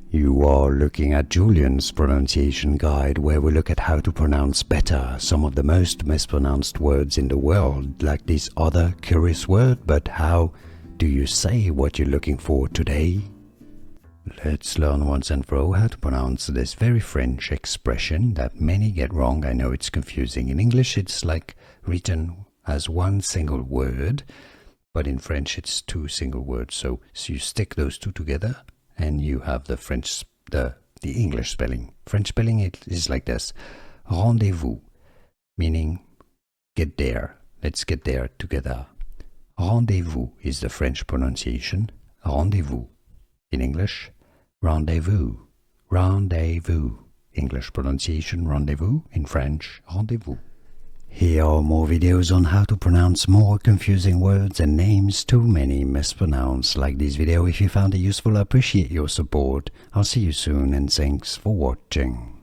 You are looking at Julian's pronunciation guide, where we look at how to pronounce better some of the most mispronounced words in the world, like this other curious word. But how do you say what you're looking for today? Let's learn once and for all how to pronounce this very French expression that many get wrong. I know it's confusing. In English, it's like written as one single word, but in French, it's two single words. So you stick those two together, and you have the English spelling. French spelling, it is like this: rendezvous, meaning get there. Let's get there together. Rendezvous is the French pronunciation. Rendezvous. In English, rendezvous. Rendezvous. English pronunciation, rendezvous. In French, rendezvous. Here are more videos on how to pronounce more confusing words and names too many mispronounced. Like this video if you found it useful. I appreciate your support. I'll see you soon, and thanks for watching.